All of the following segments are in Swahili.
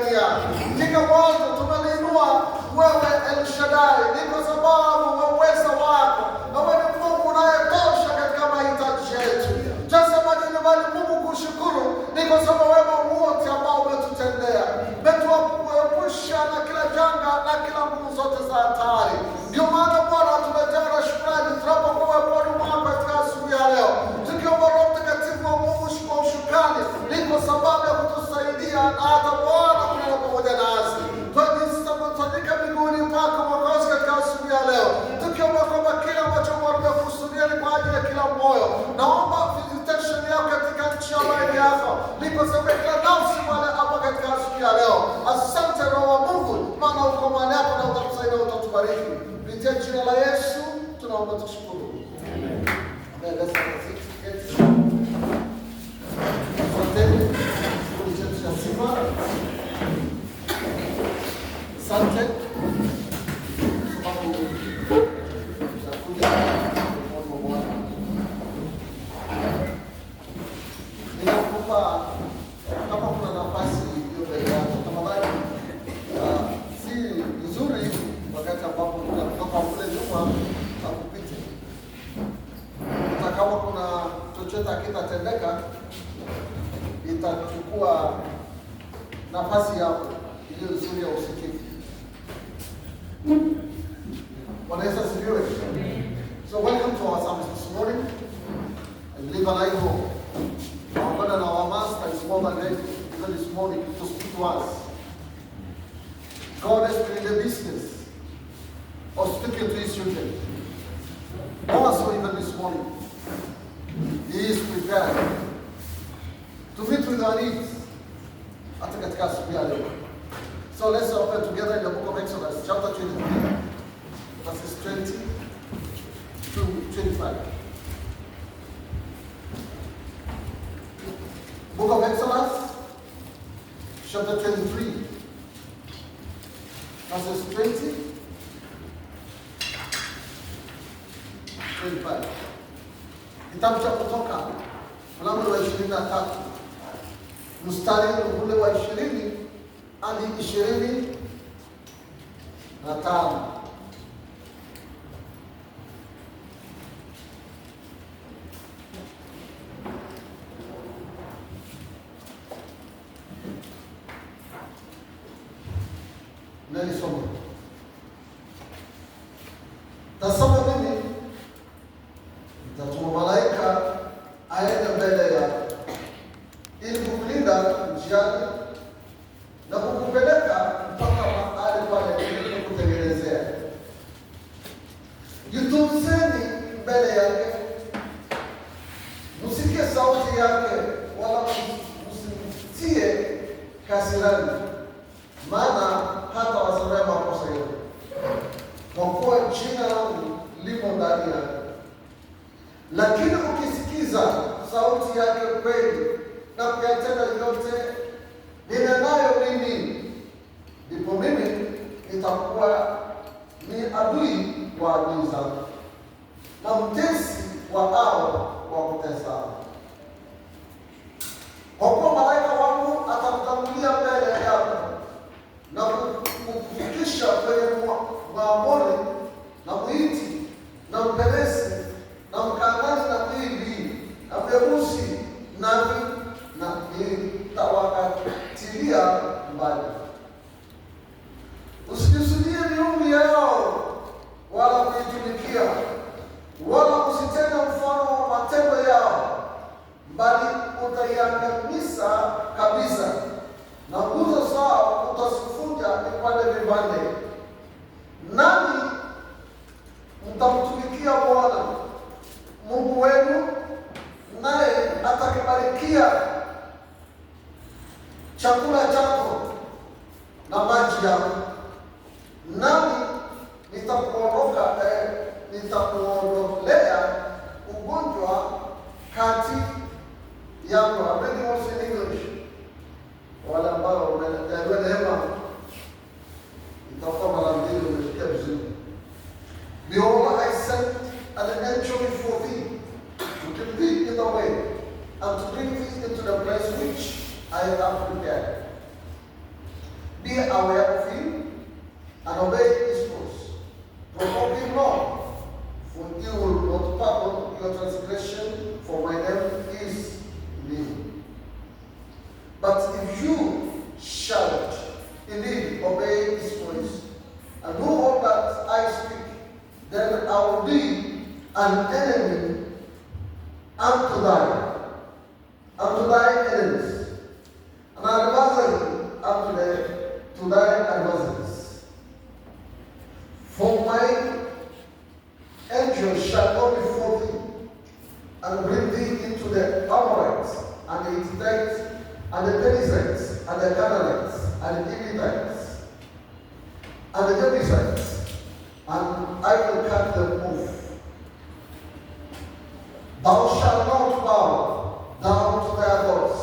kupigania. Katika mwanzo tumeliinua wewe El Shaddai, ni kwa sababu wa uwezo wako, na wewe ni Mungu unayetosha katika mahitaji yetu. Tunasema bali Mungu kushukuru ni kwa sababu wema wote ambao umetutendea, umetuepusha na kila janga na kila nguvu zote za hatari. Ndio maana Bwana tumejaa na shukrani tunapokuwa poni mwako katika asubuhi ya leo, tukiomba Roho Mtakatifu wa Mungu kwa ushukani, ni kwa sababu ya kutusaidia na hata Bwana kunena pamoja nasi. Tunakusanyika miguuni pako Mwokozi katika asubuhi ya leo, tukiomba kwamba kila ambacho Bwana umekusudia ni kwa ajili ya kila moyo. Naomba visitation yako katika nchi ya maili yako, ni kwa sababu ya kila nafsi wale hapa katika asubuhi ya leo. Asante Roho wa Mungu, maana uko mahali hapa na utatusaidia, utatubariki. Kupitia jina la Yesu tunaomba tushukuru. Amen. Asante. Ninakupa kama kuna nafasi hiyo mbele yako, tafadhali si vizuri wakati ambapo tunatoka kule nyuma kupita. Hata kama kuna chochote kitatendeka, itachukua nafasi yako iliyo nzuri ya usikivu. Bwana Yesu asifiwe. So welcome to our service this morning. I believe and I hope our God and our Master is more than ready even this morning to speak to us. God has been in the business of speaking to his children. More so even this morning. He is prepared to meet with our needs hata katika asubuhi ya leo. So let's open together in the book of Exodus, chapter 23, verses 20 to 25. Book of Exodus, chapter 23, verses 20 to 25. Kitabu cha Kutoka, mlango wa 23, mstari ule wa 20 hadi 25. Nani somo? Tasoma mimi nitatuma malaika aende mbele yako ili kukulinda njiani na kukupeleka mpaka mahali pale nilipokutengenezea. Jitunzeni mbele yake, msikie sauti yake, wala msimtie kasirani, maana hata wasamehe makosa yenu, kwa kuwa jina langu limo ndani yake. Lakini ukisikiza sauti yake kweli na kuyatenda yote ninenayo mimi, ndipo mimi nitakuwa ni adui wa adui zangu na mtesi wa hao wa kutesa. Kwa kuwa malaika wangu atakutangulia mbele yako na kukufikisha kwenye Mwamori na Mhiti na Mperesi na Mkanaani na Mhivi na Myebusi na nitawakatilia mbali. Usijisujudie miungu yao wala kuitumikia, wala usitende mfano wa matendo yao, bali utaiangamiza kabisa, na nguzo zao utazivunja vipande vipande. Nani mtamtumikia Bwana Mungu wenu, naye atakibarikia chakula chako na maji yako, nami nitakuondolea ugonjwa kati yako. Ameni also in English. Wale ambao wanaelewa itakuwa mara mbili umesikia vizuri. Behold, I sent an angel before thee to keep thee in the way and to bring thee into the place which I have prepared. be aware of him, and obey his voice. Provoke him not, for he will not pardon your transgression, for my name is in him. But if you shall indeed obey his voice, and do all that I speak, then I will be an enemy unto thy enemies, an adversary to thy adversaries. For my angels shall go before thee, and bring thee into the Amorites, and the Hittites, and the Perizzites, and the Canaanites, and the Hittites, and the Jebusites, and I will cut them off. Thou shalt not bow down to their gods,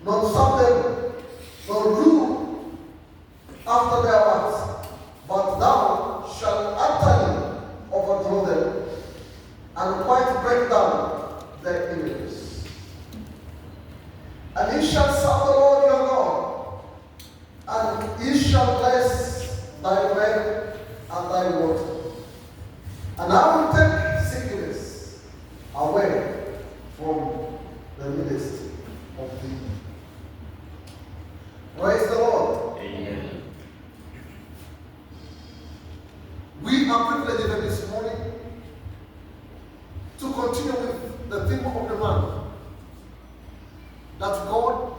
nor serve them, nor do after their works, but thou shalt utterly overthrow them, and quite break down their enemies. And he shall serve the Lord your God, and he shall bless thy bread and thy water. And I will take sickness away from the midst of thee. Praise the Lord. Amen. We are privileged even this morning to continue with the theme of the month, that God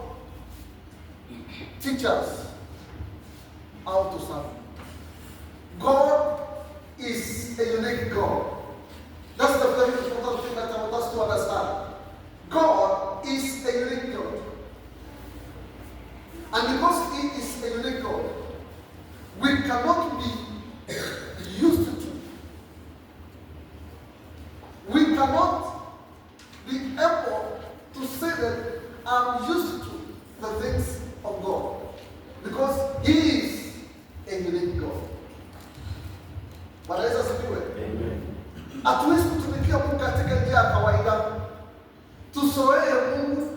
teaches us how to serve. God is a unique God. That's the very important thing that I want us to understand. God is a unique God. And because he is a unique God, we cannot be used to. We cannot be able to say that I'm used to the things of God, because he is a unique God. Bwana Yesu asifiwe. Amen. Hatuwezi kutumikia Mungu katika njia ya kawaida. Tusoee Mungu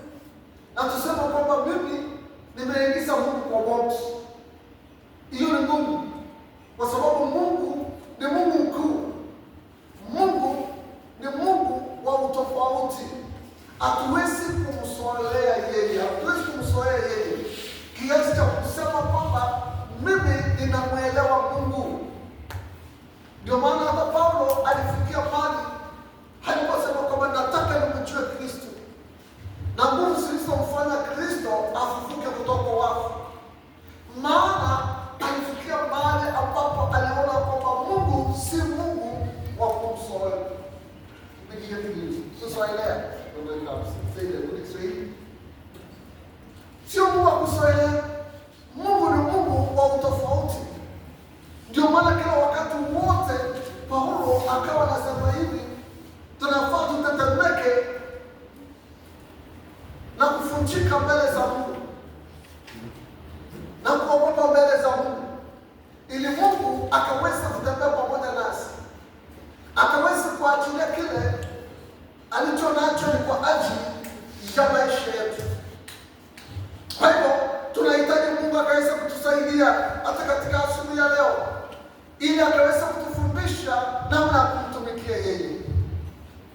na tuseme kwamba mimi nimeingiza Mungu kwa box. Hiyo ni ngumu, kwa sababu Mungu ni Mungu mkuu. Mungu ni Mungu wa utofauti. Hatuwezi kumsoelea yeye, hatuwezi kumsoelea yeye kiasi cha kusema kwamba mimi ninamwelewa Mungu. Ndio maana hata Paulo alifikia mahali aliposema kwamba nataka nimjue Kristo na nguvu zilizomfanya Kristo afufuke kutoka kwa wafu. Maana alifikia mahali ambapo aliona kwamba Mungu si Mungu wa kumsoelea. Kusoelea sio Mungu wa kusoelea. Mungu ni Mungu wa utofauti. Ndio maana kila wakati wote Paulo akawa anasema hivi, tunafaa tutetemeke na kufunjika mbele za Mungu na kuogopa mbele za Mungu, ili Mungu akaweza kutembea pamoja nasi, akaweza kuachilia kile alicho nacho ni kwa ajili ya maisha yetu. Kwa hivyo tunahitaji Mungu akaweza kutusaidia hata katika asubuhi ya leo, ili akaweza kutufundisha namna ya kumtumikia yeye.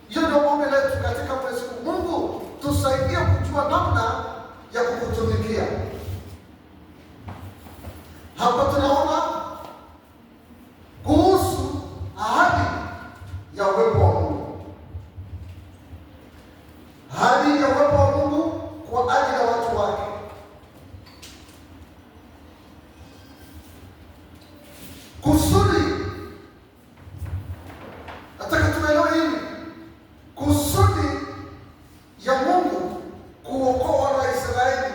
Hiyo ndio ombi letu katika mwezi huu. Mungu tusaidie kujua namna ya kukutumikia. Hapa tunaona kuhusu ahadi ya uwepo wa Mungu. Ahadi ya uwepo wa Mungu kwa ajili ya watu wake. Kusudi, nataka tuelewe hili. Kusudi ya Mungu kuokoa wana wa Israeli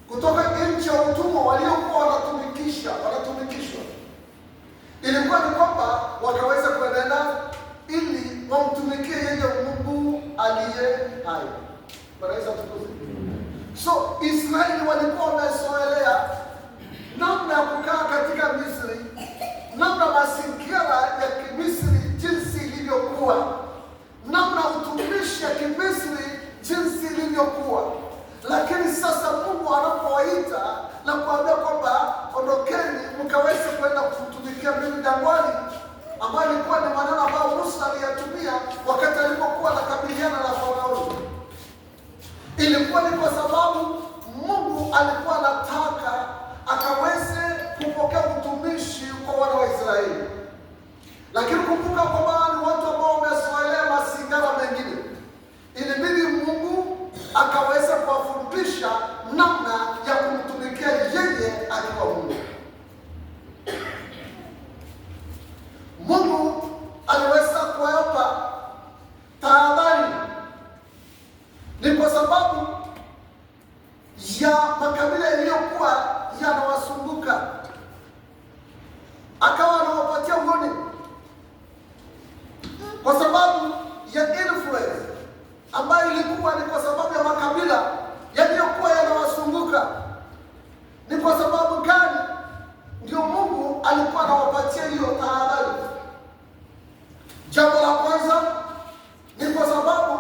kutoka nchi ya utumwa waliokuwa wanatumikishwa, ilikuwa ni kwamba wakaweza kuenenda ili wamtumikie yeye Mungu aliye hai. Bwana Yesu atukuzwe. So Israeli walikuwa wamezoelea namna ya kukaa katika Misri, namna mazingira ya Kimisri jinsi ilivyokuwa, namna utumishi ya Kimisri jinsi ilivyokuwa. Lakini sasa Mungu anapowaita na kuambia kwamba jangwani, ambayo ilikuwa ni maneno ambayo Musa aliyatumia wakati alipokuwa anakabiliana na Farao. Ilikuwa ni kwa sababu Mungu alikuwa anataka akaweze kupokea utumishi kwa wana wa Israeli. Lakini kumbuka kwamba ni watu ambao wamesoelea masigara mengine. Ilibidi Mungu akaweza kuwafundisha namna ya kumtumikia yeye akiwa Mungu. Mungu aliweza kuwapa tahadhari, ni kwa sababu ya makabila yaliyokuwa yanawasumbuka, akawa anawapatia ngoni kwa sababu ya influence ambayo ilikuwa ni kwa sababu ya makabila yaliyokuwa yanawasumbuka. Ni kwa sababu gani ndio Mungu alikuwa anawapatia hiyo tahadhari? Jambo la kwanza ni kwa sababu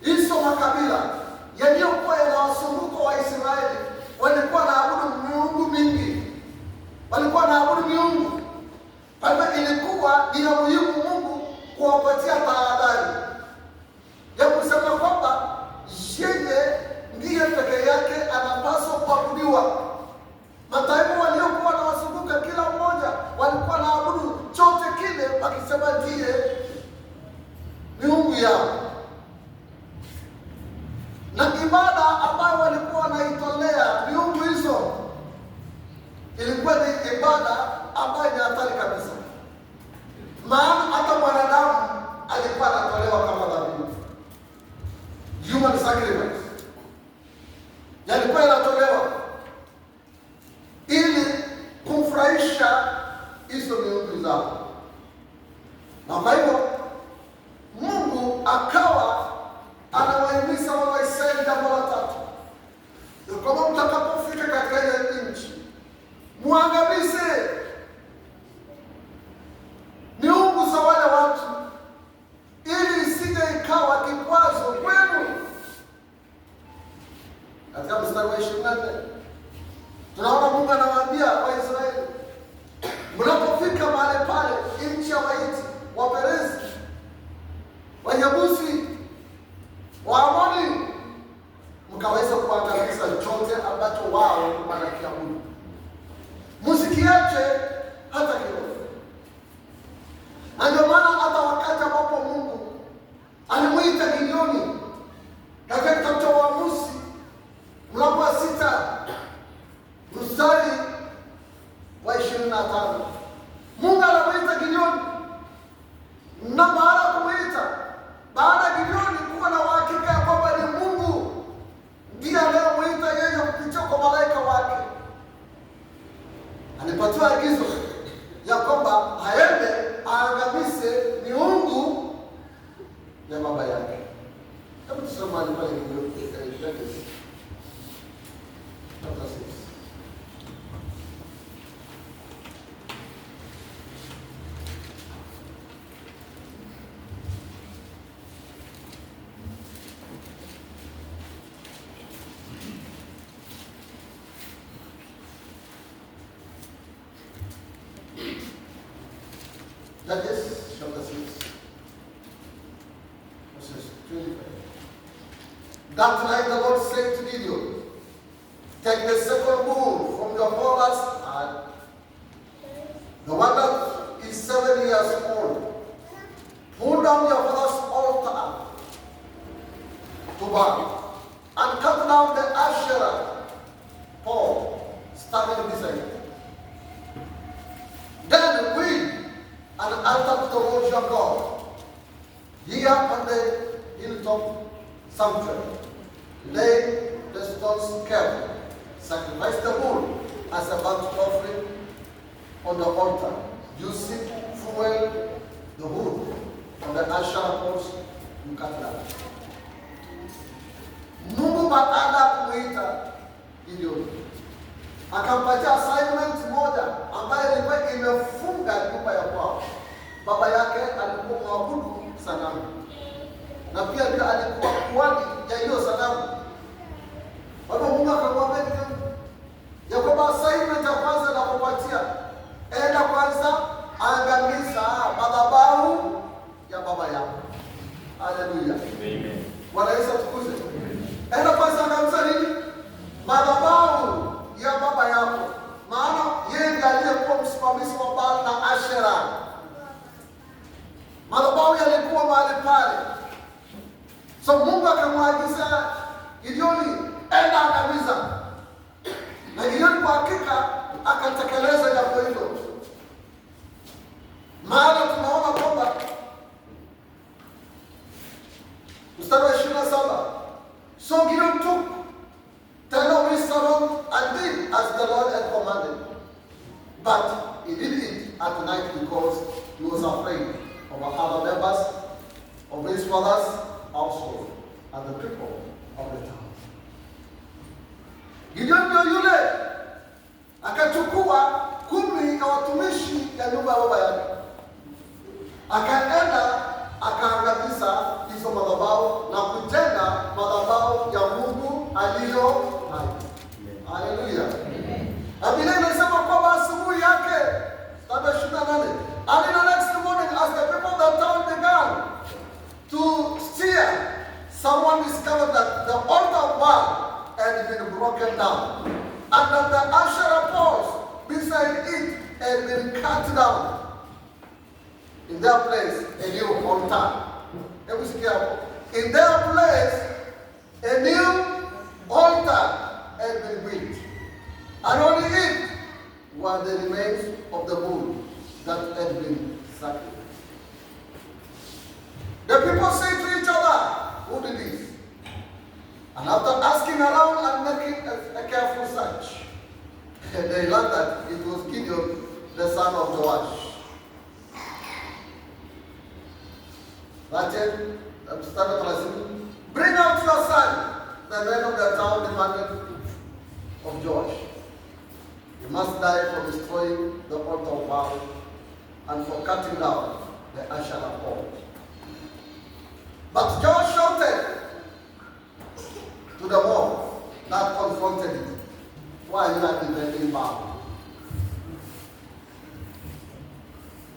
hizo makabila yaliyokuwa yanawasumbuka Waisraeli walikuwa wanaabudu miungu mingi, walikuwa wanaabudu miungu. Kwa hivyo ilikuwa ni ya muhimu Mungu kuwapatia tahadhari ya kusema kwamba yeye ndiye peke yake anapaswa kuabudiwa. Mataifa waliokuwa wanawazunguka kila mmoja walikuwa wanaabudu chote kile wakisema ndiye miungu yao, na ibada ambayo walikuwa wanaitolea miungu hizo ilikuwa ni ibada ambayo ni hatari kabisa. Maana hata mwanadamu alikuwa anatolewa kama dhabihu, human sacrifice yalikuwa yanatolewa ili kumfurahisha hizo miungu zao. Na kwa hivyo Mungu akawa anawahimiza Waisraeli jambo la tatu, kama mtakapofika katika ile nchi muangamize miungu za wale watu, ili isije ikawa kikwazo kwenu. Katika mstari wa 24 tunaona Mungu anawaambia Waisraeli, mnapofika mahali pale, nchi ya Waiti, Waperezi, Wanyabusi, Waamoni, mkaweza kuangamiza chote ambacho wao wanakiabudu. Msikiache hata kidogo. Na ndio maana hata wakati ambapo Mungu alimuita Gideoni katika kitabu cha Waamuzi mlango wa 6 mstari wa 25, Mungu anamuita Gideoni, na baada ya kumuita, baada ya Gideoni kuwa na uhakika ya kwamba ni Mungu ndiye anayemuita yeye kupitia kwa malaika wake, alipatiwa agizo ya kwamba aende aangamize miungu ya baba yake. Hebu tusome pale Gideoni. Judges chapter 6, verses 25. That night the Lord said to Gideon, take the second bull from your father's hand, the one that is 7 years old. Pull down your father's altar to burn, and cut down the Asherah pole standing beside it. Then build an altar to the Lord your God here on the hilltop sanctuary. Lay the stones carefully. Sacrifice the bull as a burnt offering on the altar, using fuel the wood on the Asherah poles you cut down. Mungu baada ya kumuita Gideoni akampatia assignment moja ambayo ilikuwa imefunga nyumba ya kwao. Baba yake alikuwa mwabudu sanamu, na pia ndio alikuwa kuhani ya hiyo sanamu. Kwa hivyo Mungu akamwambia ya kwamba assignment ya kwanza na kupatia, enda kwanza Haleluya. Amen. Bwana Yesu atukuzwe. Enda kwanza angalia nini? Madhabahu ya baba yako. Maana yeye ndiye aliyekuwa msimamizi wa Baal na Ashera. Madhabahu yalikuwa mahali pale. So Mungu akamwagiza Gideoni, enda angamiza. Na Gideoni kwa hakika akatekeleza jambo hilo. Maana tunaona kwamba mstari wa 27, so Gideon took 10 of his servants and did as the Lord had commanded. But he did it at night because he was afraid of the other members of his father's household and the people of the town. Gideon ndio yule akachukua 10 ya watumishi ya nyumba ya baba yake, akaenda akaangamiza hizo madhabahu na kujenga madhabahu ya Mungu aliyo hai. Haleluya. Biblia inasema kwamba asubuhi yake, mstari 28, and in the next morning as the people of the town began to steer, someone discovered that the altar of Baal had been broken down and that the Asherah poles beside it had been cut down. In their place, a new altar. In their place, a new altar had been built. And on it were the remains of the bull that had been sacrificed. The people said to each other, who did this? And after asking around and making a careful search, they learned that it was Gideon, the son of Joash. Bring out your son. The men of the town demanded of Joash. He must die for destroying the altar of Baal and for cutting down the Asherah pole. But Joash shouted to the mob that confronted it, why are you not defending Baal?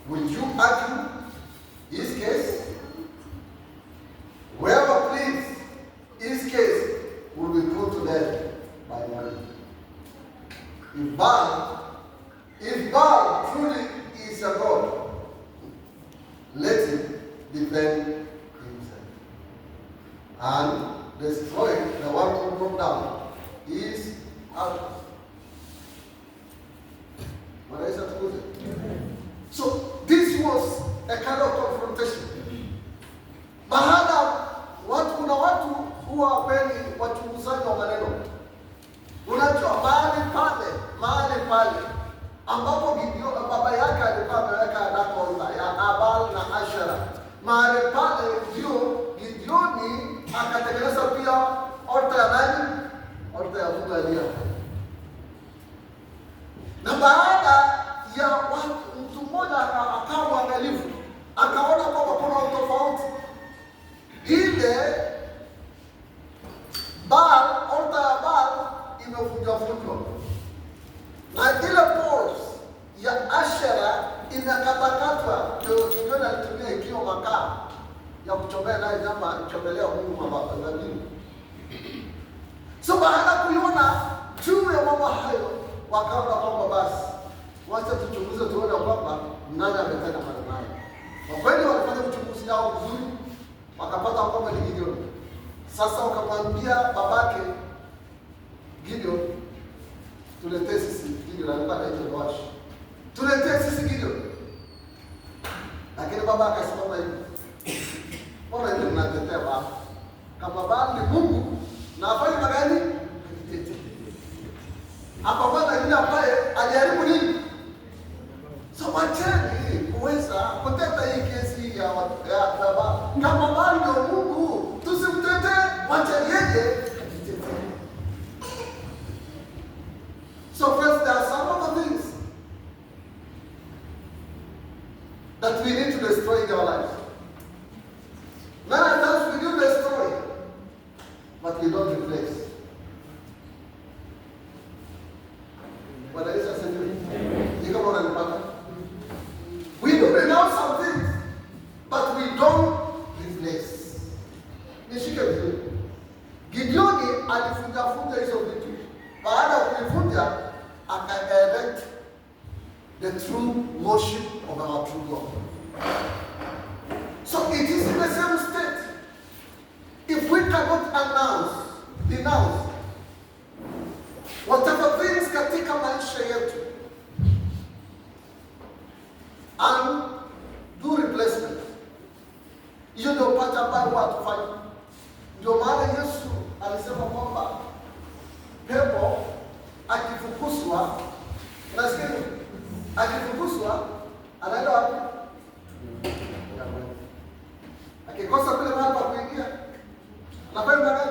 Will you argue his case? Whoever pleads his case will be put to death by money. If Baal truly is a god, let him defend himself. And destroy the one who broke down his house. So this was a kind of confrontation. Baada kuna watu huwa hawapendi wachunguzaji wa maneno. Unajua mahali pale ambapo Gideon baba yake alikuwa ameweka altar ya Baal na Ashera. Mahali pale ndio Gideoni akatengeneza pia altar ya nani? Altar ya Mungu aliye hai. Na baada ya mtu mmoja akawa mwangalifu, akaona kwamba kuna utofauti. Ile Baal, altar ya Baal imevunjwa. Na ile poles ya Ashera imekatakatwa. Ndio Gideoni alitumia ikiwa makaa ya kuchomea naye nyama, kuchomelea Mungu mababani. So baada kuiona juu ya mambo hayo, wakaona kwamba basi wacha tuchunguze tuone kwamba nani ametenda maneno hayo. Kwa kweli walifanya uchunguzi wao vizuri, wakapata kwamba ni Gideon. Sasa wakamwambia babake Gideon, tuletee sisi. Gideon alikuwa anaitwa Joash. Tuletee sisi Gideon. Lakini baba akasema hivi, mbona hivi mnatetea baba? Kama baba ni Mungu na afanye magani? Hapa bwana yule ambaye aliharibu nini? So wacheni kuweza kuteta hii kesi ya baba. Kama baba ndio Mungu, tusimtetee, wacha yeye ajitetee. So friends, there are some of the things that we need to destroy in our lives. Many times we do destroy, but we don't replace. part ambayo hatufai. Ndio maana Yesu alisema kwamba pepo akifukuzwa, unasikia? Akifukuzwa anaenda wapi? Akikosa kule mahali pa kuingia, anafanya magani?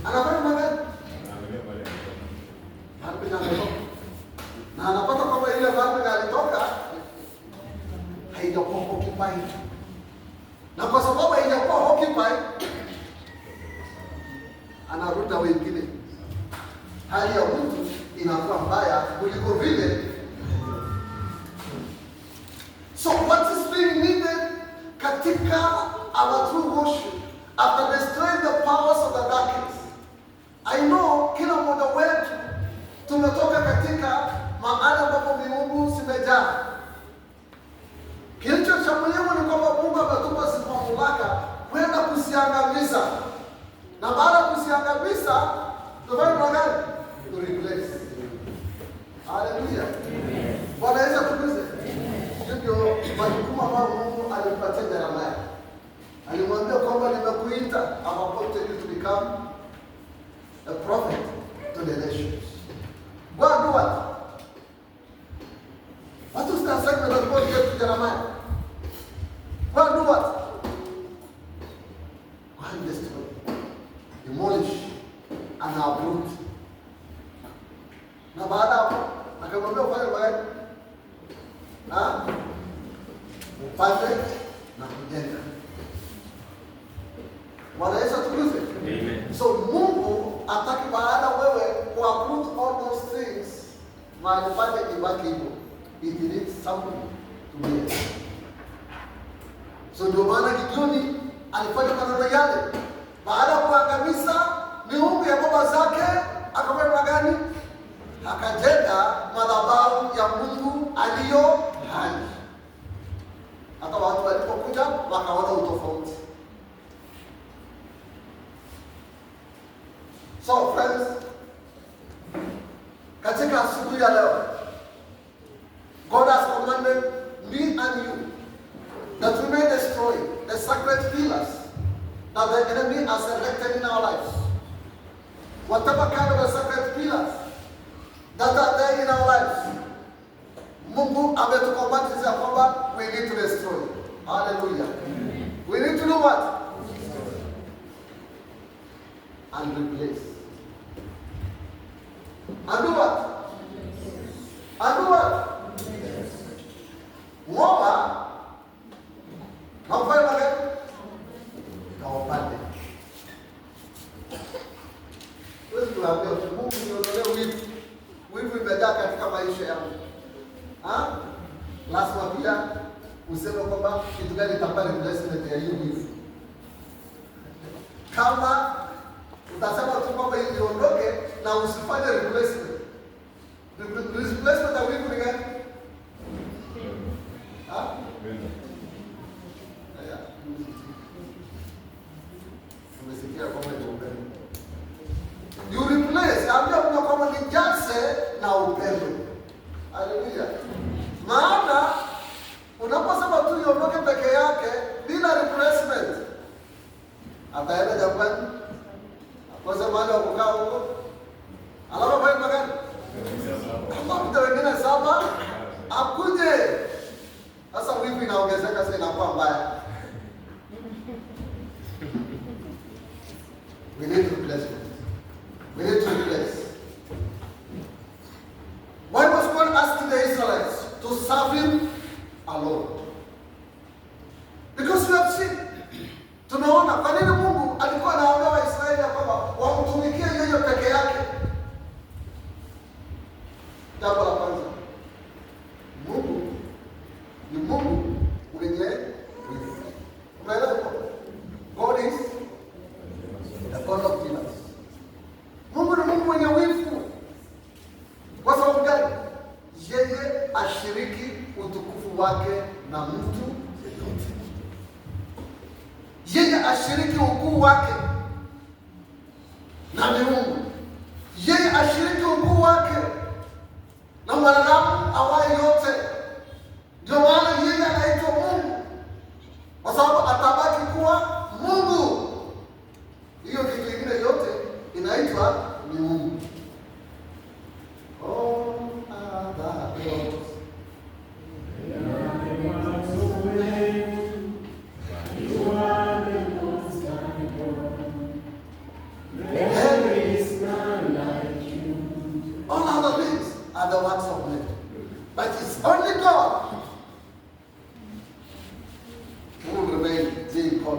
Anafanya magani? Na anapata kwamba ile mahali alitoka haijakuwa occupied. Na kwa sababu haijakuwa occupied, anaruta wengine. Hali ya mtu inakuwa mbaya kuliko vile. So what is being needed katika our true worship after destroying the powers of the darkness? I know kila mmoja wetu tumetoka katika mahali ambapo miungu zimejaa. Kilicho cha muhimu ni kwamba Mungu ametupa sisi mamlaka kwenda kusiangamiza. Na baada ya kusiangamiza, tufanye gani? To replace. Hallelujah. Bwana Yesu atukuze. Ndio majukumu ambayo Mungu alimpatia Yeremia. Alimwambia kwamba nimekuita appointed you to become a prophet to the nations. Go and do what? What is the assignment that God gave to Jeremiah? Go and do what? Go and destroy, demolish, and uproot. Na baada hapo akamwambia ufanye gani? Upande na kujenga. Bwana Yesu atukuze. Amen. So Mungu ataki baada wewe kuuproot all those things, mahali pale ibaki hivyo. It needs something to be. So ndio maana Gideoni alifanya maneno yale. Baada ya kuangamiza miungu ya baba zake, akafanya gani? Akajenga madhabahu ya Mungu aliyo hai. Hata watu walipokuja wakaona utofauti. So friends, katika asubuhi ya leo, God has commanded me and you that we may destroy the sacred pillars that the enemy has erected in our lives. Whatever kind of a sacred pillars that are there in our lives, Mungu ametukomandisha kwamba we need to destroy. Hallelujah. We need to do what? And replace. And do what? And do what? Ngoma na ufanye magani? Na upande. Wewe tunaambia Mungu niondolee wivu. Wivu imejaa katika maisha yangu. Lazima pia useme kwamba kitu gani itapata replacement ya hiyo wivu. Kama utasema tu kwamba hii iondoke na usifanye replacement. Replacement ya wivu ni gani? You replace, ambia kuna kwamba nijaze na upendo. Hallelujah. Maana unaposema tu iondoke peke yake bila replacement, ataenda jangwani, akose mahali wa kukaa huko, alafu kwa hiyo gani? Kama mtu wengine saba akuje. Sasa wivu inaongezeka, sasa inakuwa mbaya. We need replacement. We need to replace. Why was God asking the Israelites to serve Him alone? Because we have seen. Tunaona kwa nini Mungu alikuwa anawaambia Waisraeli kwamba wamtumikie yeye peke yake. Jambo la kwanza, Mungu ni Mungu mwenye wivu. Umeelewa? God is the God of jealousy. Mungu ni Mungu mwenye wivu. Kwa sababu gani? Yeye ashiriki utukufu wake na mtu yeyote. Yeye ashiriki ukuu wake na miungu. Yeye ashiriki ukuu wake na mwanadamu awaye yote. Ndio maana yeye anaitwa Mungu, kwa sababu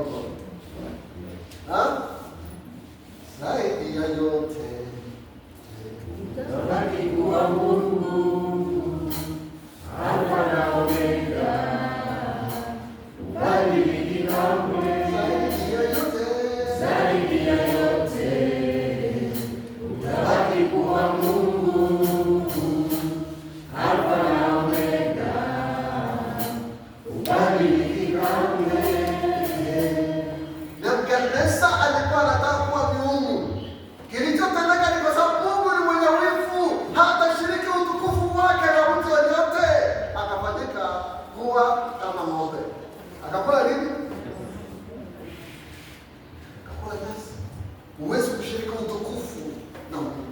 mikono. Zaidi ya yote utabaki kuwa Mungu, Alfa na Omega, ubadiliki kamwe. Zaidi ya yote utabaki kuwa Mungu, Alfa na Omega, ubadiliki kamwe. Nebukadneza alikuwa anataka kuwa miungu. Kilichotendeka ni kwa sababu Mungu ni mwenye wivu, hatashiriki utukufu wake na mtu yeyote. Akafanyika kuwa kama ng'ombe. Akakula nini? Akakula nyasi. Huwezi kushiriki utukufu na Mungu.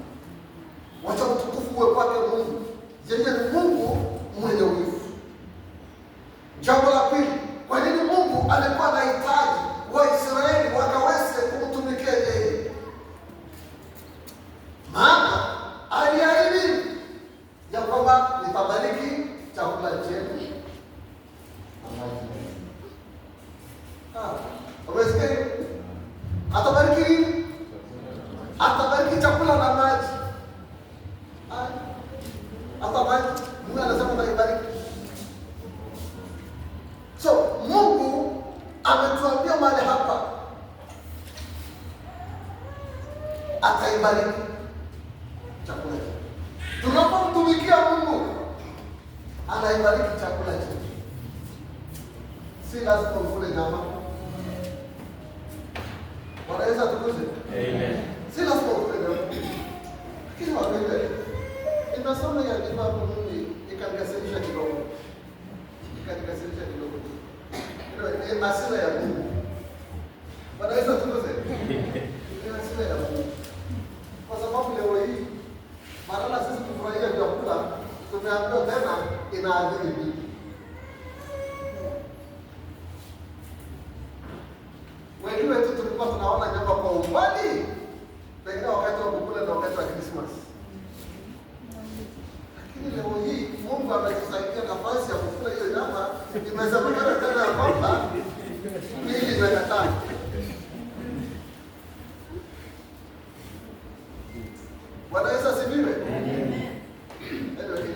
Wacha utukufu uwe kwake Mungu. Yeye ni Mungu mwenye wivu. Jambo la pili, kwa nini Mungu alikuwa anahitaji Waisraeli wakaweze kumtumikia yeye? Maana aliahidi ya kwamba nitabariki chakula chenu. Umesikia? Atabariki nini? Atabariki chakula na maji. Atabariki. Mungu anasema ataibariki. So Mungu ametuambia mahali hapa ataibariki chakula chetu. Tunapomtumikia Mungu anaibariki chakula chetu. Si lazima ukule nyama. Wanaweza tukuze? Amen. Si lazima ukule nyama. Lakini wapende, nimesoma ya kitabu hili ikanikasirisha kidogo. Ikanikasirisha kidogo. Ni hasira ya Mungu. Wanaweza tukuze? Ni hasira ya Mungu. Kwa sababu leo hii badala sisi kufurahia vyakula, tumeambiwa tena inaadhiri vipi. Wengi wetu tulikuwa tunaona nyama kwa umbali, pengine wakati wa kukula na wakati wa Christmas. Lakini leo hii Mungu ametusaidia nafasi ya kukula hiyo nyama, imesemekana tena ya kwamba mili imekataa. Wanaweza sibiwe?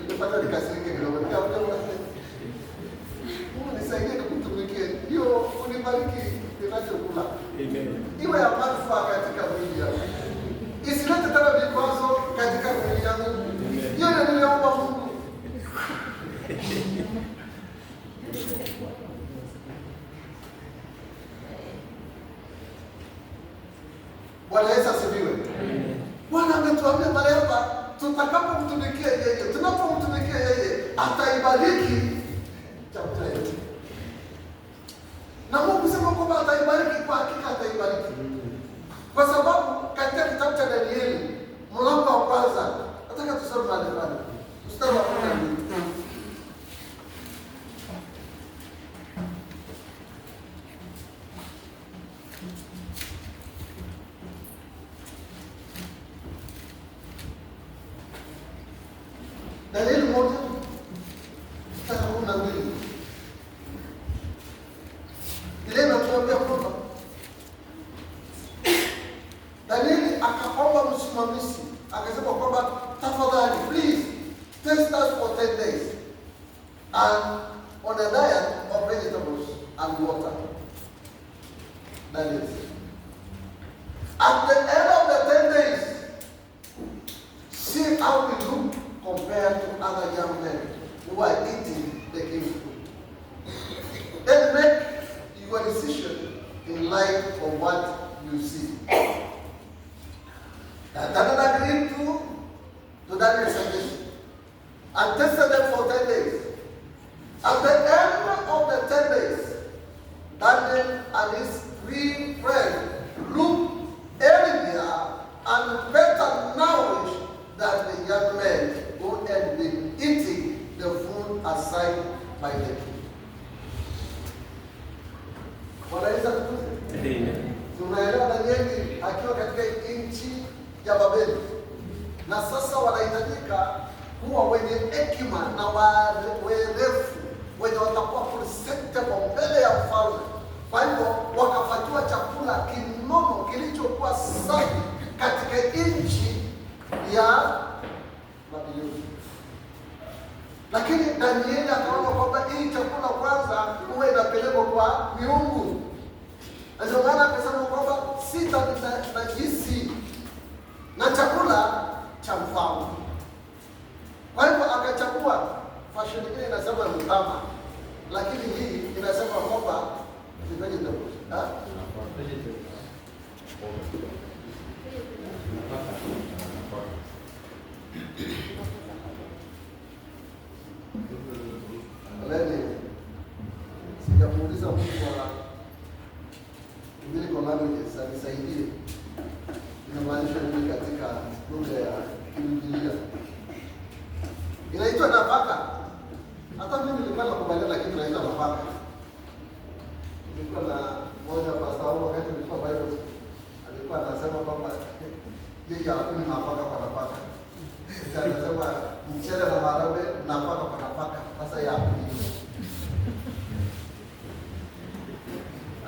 Nipata nikasirike kidogo. Mungu nisaidie kukutumikia. Ndio unibariki ninachokula. Iwe ya manufaa katika mwili yangu. Isilete tena vikwazo katika mwili yangu. Hiyo ndio niliomba Mungu. Bwana Yesu asifiwe. Bwana ametuambia mahali hapa tutakapomtumikia yeye, tunapomtumikia yeye ataibariki chakula yetu. Na Mungu sema kwamba ataibariki, kwa hakika ataibariki. Kwa sababu katika kitabu cha Danieli mlango wa kwanza, nataka tusome mahali fulani. Mstari wa 12. Danieli 1 mstari wa 12. Ile inatuambia kwamba Danieli akaomba msimamizi, akasema kwamba tafadhali, please test us for 10 days and on a diet of vegetables and water. Daniel said, at the end of the 10 days, see how we look compared to other young men who are eating the king's food. Then make your decision in light of what you see. And Daniel agreed to Daniel's suggestion and tested them for 10 days. At the end of the 10 days, Daniel and his 3 friends looked healthier and better nourished than the young men who had been eating the food assigned by the king. Wanaweza kutuze? Tunaelewa Danieli akiwa katika nchi ya Babeli. Na sasa wanahitajika kuwa wenye hekima na werevu, wenye watakuwa presentable mbele ya mfalme. Kwa hivyo wakapatiwa chakula kinono kilichokuwa safi katika nchi ya Babiloni. Lakini Danieli akaona kwamba hii chakula kwanza huwa inapelekwa kwa miungu. Ndio maana akasema kwamba sita najisi na chakula cha mfalme. Kwa hivyo akachagua fashion nyingine inasema mtama, lakini hii inasema kwamba ni vegetable. Leni sijamuuliza mtu wa English languages anisaidie inamaanisha nini katika lugha ya Kiingereza. Inaitwa nafaka. Hata mimi nilikuwa nakubaliana, lakini inaitwa nafaka. Nilikuwa na moja pastor wakati nilikuwa Bible alikuwa anasema kwamba yeye hakuna nafaka kwa nafaka. Sasa anasema mchele na maharagwe nafaka kwa nafaka. Sasa ya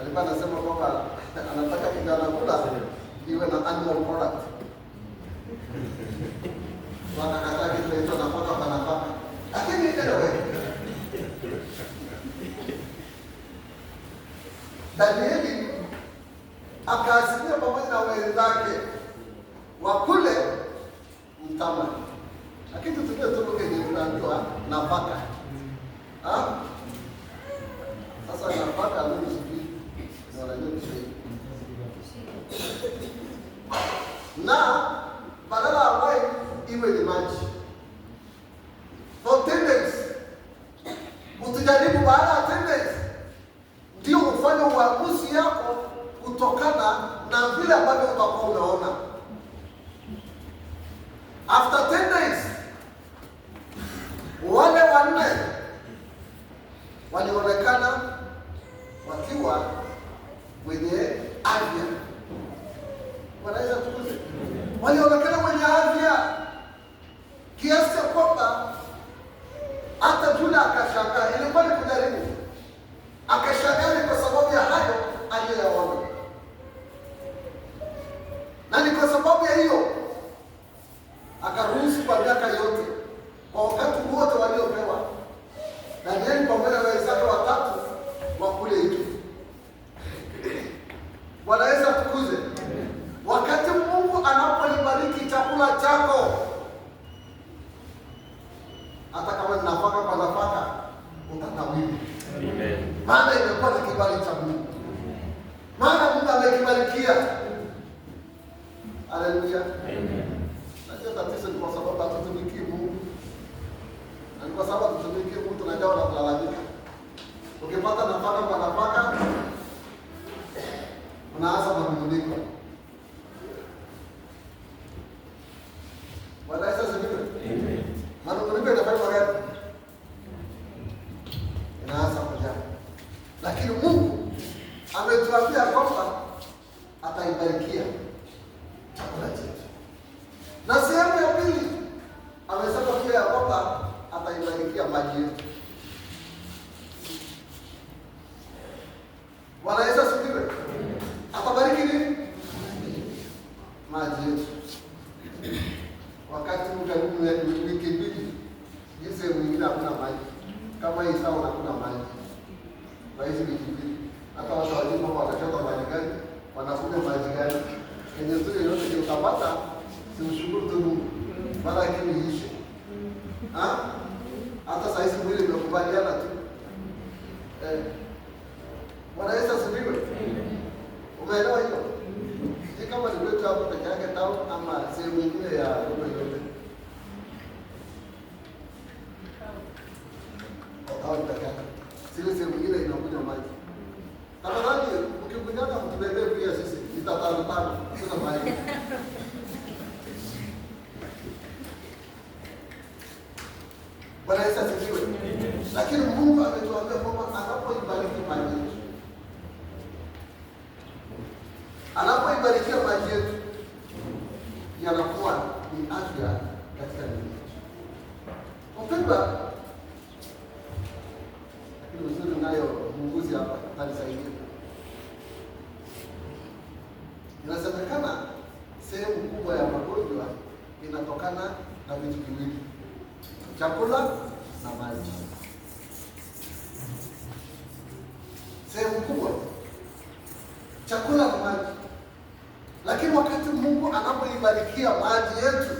alikuwa anasema kwamba anataka kijana kula iwe na animal product. Wanakataa kitu kinaitwa nafaka kwa nafaka. Lakini anyway, Danieli akaasilia pamoja na wenzake wakule mtama. Lakini tutumie tu lugha yenye tunaambiwa nafaka. Sasa nafaka ndio sijui wanajua Kiswahili. Na badala ya wine iwe ni maji. For 10 days. Utajaribu baada ya 10 days ndio ufanye uamuzi yako kutokana na vile ambavyo utakuwa umeona. After 10 days wale wanne walionekana wakiwa wenye afya. Wanaweza tukuze. Walionekana wenye afya kiasi cha kwamba hata Juda akashangaa. Ilikuwa ni kujaribu. Akashangaa kwa sababu ya hayo aliyoyaona. Na ni kwa sababu ya hiyo akaruhusu kwa miaka yote, kwa wakati wote waliopewa, Danieli pamoja na wenzake watatu wakule hicho. Wanaweza tukuze. Wakati Mungu anapolibariki chakula chako, hata kama ni nafaka kwa nafaka, utanawiri. Amen. Maana imekuwa ni kibali cha Mungu. Maana Mungu amekibarikia. Haleluya. Amen. Najua tatizo ni kwa sababu hatutumikii Mungu. Na kwa sababu hatutumikii Mungu tunajawa na kulalamika. Ukipata nafaka kwa nafaka, unaanza manunguniko. Wanaweza ziviwe? Amen. Manunguniko inafanya magari. Inaanza kujaa. Lakini Mungu ametuambia kwamba ataibarikia chakula chetu. Na sehemu ya pili amesema pia ya kwamba ataibarikia maji yetu. Wanaweza sikiwe? Atabariki nini? Maji yetu. Wakati mkaribu wiki mbili, jinsi mwingine hakuna maji. Kama hii sawa hakuna maji. Kwa hizi wiki mbili, hata watu walipo watachota maji gani? Wanakuja maji gani? Kenye zile yote utapata, simshukuru tu Mungu. Bala kimi ishe. Hata saa hizi mwili umekubaliana tu. Wanaweza sibiwe? Umeelewa hiyo? Si kama ni kwetu hapo peke yake tao ama sehemu nyingine ya dunia yote. Au peke yake. Sile sehemu nyingine inakunywa maji. Tafadhali ukikunyana mtubebe pia sisi itatano sasa maji. Wanaweza sibiwe? Lakini Mungu ametuambia kwamba anapoibariki maji yetu, anapoibarikia maji yetu, yanakuwa ni afya katika mwili wetu. Wapendwa, lakini uzuri nayo muuguzi hapa atanisaidia. Inasemekana sehemu kubwa ya magonjwa inatokana na vitu viwili: chakula na maji. Sehemu kubwa chakula na maji. Lakini wakati Mungu anapoibarikia maji yetu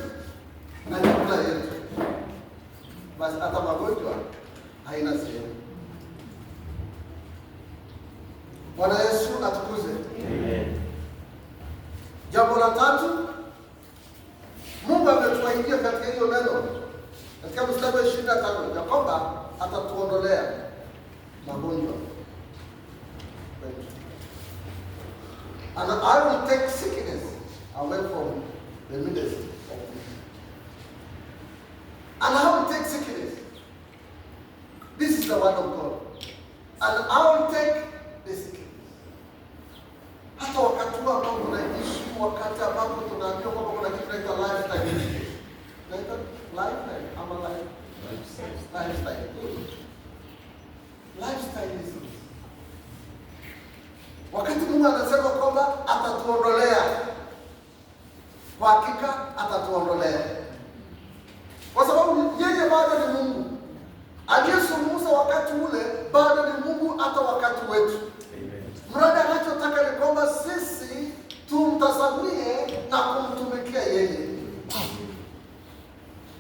na chakula yetu, basi hata magonjwa haina sehemu. Bwana Yesu atukuze. Amen. Jambo la tatu, Mungu ametuahidia katika hiyo neno, katika mstari wa 25 ya kwamba atatuondolea magonjwa. And I will take sickness away from the midst of you. And I will take sickness. This is the word of God. And I will take the sickness. Hata wakati ambao tunaishi, wakati ambapo tunaambiwa kwamba kuna kitu kinaitwa lifestyle. Inaitwa lifestyle ama lifestyle. Lifestyle is this. Wakati Mungu anasema kwamba atatuondolea, kwa hakika atatuondolea. Kwa sababu yeye bado ni Mungu. Aliyezungumza wakati ule bado ni Mungu hata wakati wetu. Mradi anachotaka ni kwamba sisi tumtazamie na kumtumikia yeye.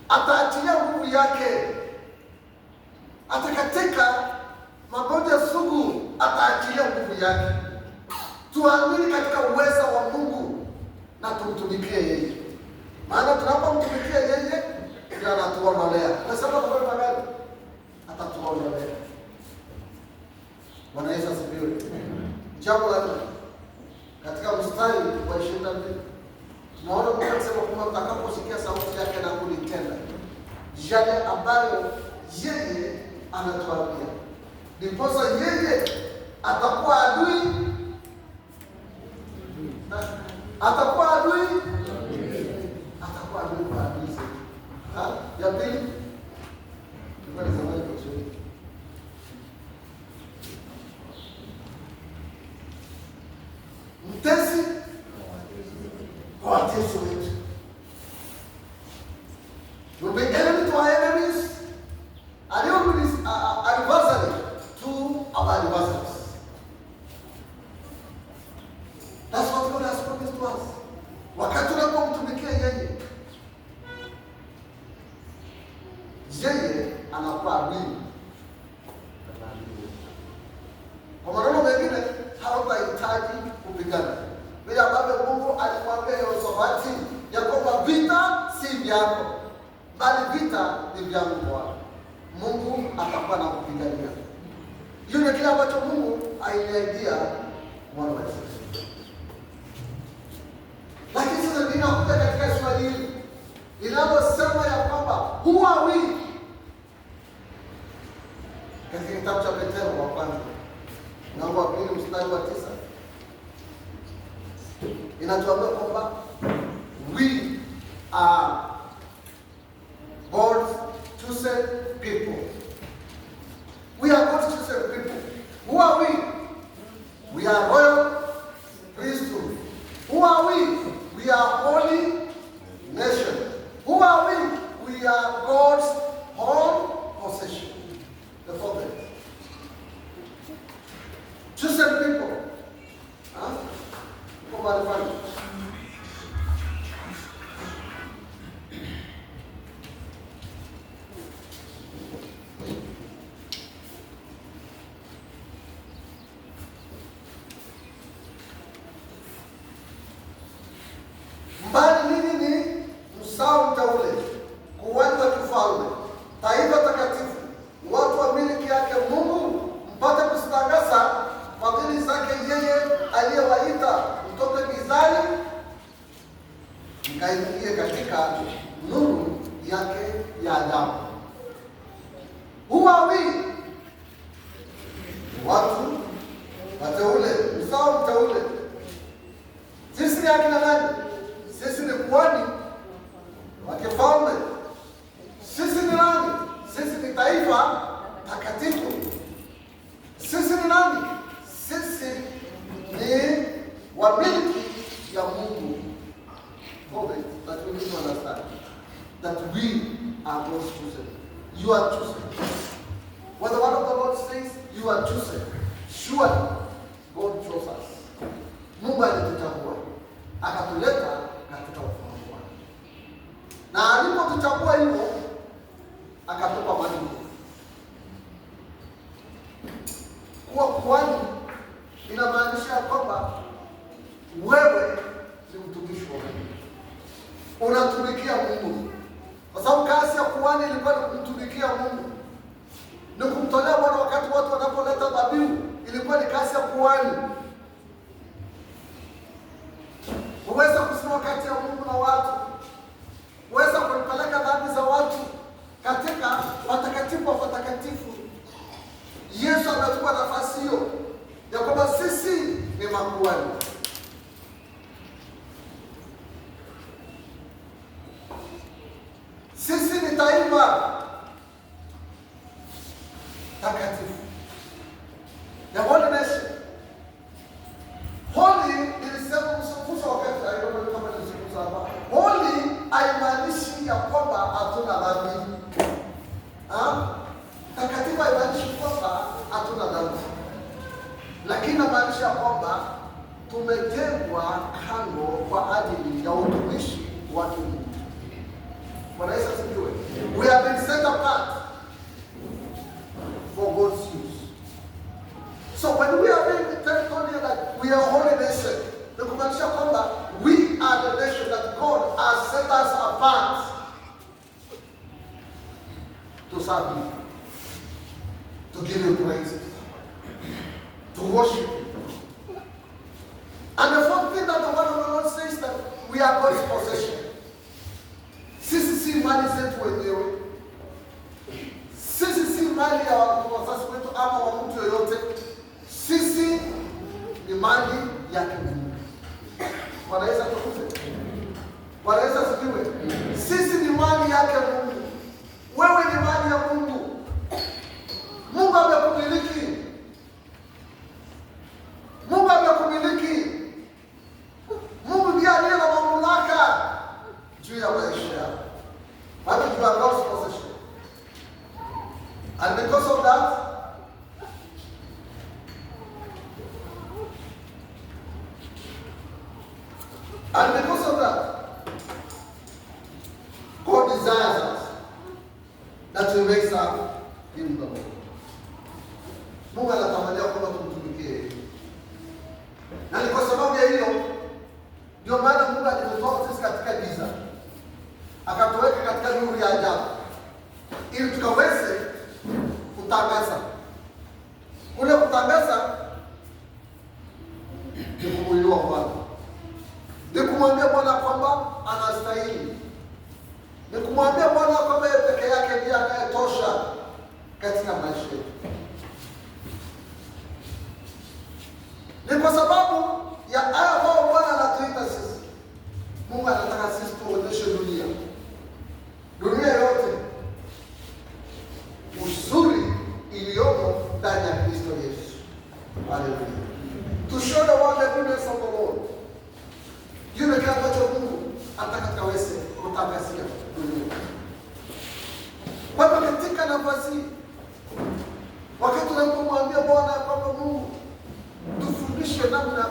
Ataachilia nguvu yake. Atakatika magonjwa sugu, ataachilia nguvu yake. Tuamini katika uweza wa Mungu na tumtumikie yeye. Maana tunapomtumikia yeye, ndiye anatuondolea. Nasema kwa sababu gani? Atatuondolea. Bwana Yesu asifiwe. Jambo la nne, katika mstari wa 22 tunaona Mungu anasema kwamba mtakaposikia sauti yake na kulitenda yale ambayo yeye anatuambia, ndiposa yeye atakuwa adui. Atakuwa adui kwa adui zetu. Ya pili, mtesi kwa watesi wetu. You'll be enemy to our enemies, and you'll be adversary to our adversaries. That's what God has promised to us. Wakati unapomtumikia yeye, yeye anakuwa adui. Kwa maneno mengine, hautahitaji kupigana. Vile ambavyo Mungu alimwambia Yehoshafati ya kwamba vita si vyako, bali vita ni vyangu Bwana. Mungu atakuwa na kupigania. Hiyo ni kile ambacho Mungu aliahidia wana wa Israeli. Lakini sasa ninakuja katika swali hili linalosema ya kwamba who are we? Katika kitabu cha Petro wa kwanza mlango wa 2 mstari wa 9 inatuambia kwamba we are God's chosen people. We are God's chosen people. Who are we? We are royal priesthood. Who are we? We are holy nation. Who are we? We are God's own possession. The fourth. Chosen people. Huh? Come on, find it. Mbali nini ni msao mteule, kuwani wa kifalme, taifa takatifu, watu wa miliki yake Mungu, mpate kusitangaza fadhili zake yeye aliyewaita mtoke gizani mkaingie katika nuru yake ya ajabu. Who are we? Watu wateule, msao mteule. Sisi ni akina nani? Sisi ni kuhani wa kifalme. Sisi ni nani? Sisi ni taifa takatifu. Sisi ni nani? Sisi ni wamiliki hold it, that we need to understand that we are God's chosen. You are chosen. What the word of the Lord says, you are chosen. Surely, God chose us. Mungu alituchagua, akatuleta katika ufahamu wake. Na alipotuchagua hivyo, akatupa majukumu. Kuwa kuhani inamaanisha kwamba wewe ni mtumishi wa Mungu. Unatumikia Mungu. Kwa sababu kazi ya kuhani ilikuwa ni kumtumikia Mungu. Ni kumtolea Bwana wakati watu wanapoleta dhabihu, ilikuwa ni kazi ya kuhani. Uweza kusimama kati ya Mungu na watu. Uweza kupeleka dhambi za watu katika watakatifu wa watakatifu. Yesu anachukua nafasi hiyo ya kwamba sisi ni makuhani. Sisi ni taifa takatifu. The holy nation. Holy nilisema msukufu wakati alikuwa kama nilisema hapa. Holy haimaanishi ya kwamba hatuna dhambi. Takatifu haimaanishi kwamba hatuna dhambi. Lakini inamaanisha kwamba tumetengwa kando kwa ajili ya utumishi wa Mungu. Bwana Yesu asifiwe. We have been set apart for God's use. So when we are being told here that we are a holy nation, the kumaanisha kwamba we are the nation that God has set us apart to serve Him, to give Him praise, to worship Him. And the fourth thing that the word of the Lord says that we are God's possession. Sisi si mali zetu wenyewe. Sisi si mali ya wazazi wetu ama wa mtu yoyote. Sisi ni mali yake Mungu. Bwana Yesu asifiwe. Bwana Yesu asifiwe. Sisi ni mali yake Mungu. Wewe ni mali ya Mungu. Mungu amekumiliki. Mungu amekumiliki. Mungu ndiye aliye na mamlaka juu ya maisha. But you are God's possession. And because of that, God desires us that we make Him the Lord. Mungu anatamania kwamba tumtumikie. Na ni kwa sababu ya hiyo ndio maana Mungu alitutoa sisi katika giza, akatuweka katika nuru ya ajabu ili tukaweze kutangaza. Ule kutangaza ni kumuinua Bwana, ni kumwambia Bwana kwamba anastahili, ni kumwambia Bwana kwamba yeye peke yake ndiye anayetosha katika maisha yetu. Ni kwa sababu ya haya ambao Bwana anatuita sisi. Mungu anataka sisi tuonyeshe dunia yote uzuri iliyomo ndani ya Kristo Yesu. Haleluya. To show the world the goodness of the Lord. Yule kile ambacho Mungu anataka tukaweze kutangazia dunia. Kwa hivyo katika nafasi wakati tunapomwambia Bwana kwamba Mungu tufundishe namna ya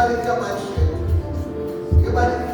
ukibarikia maisha yetu, ukibarikia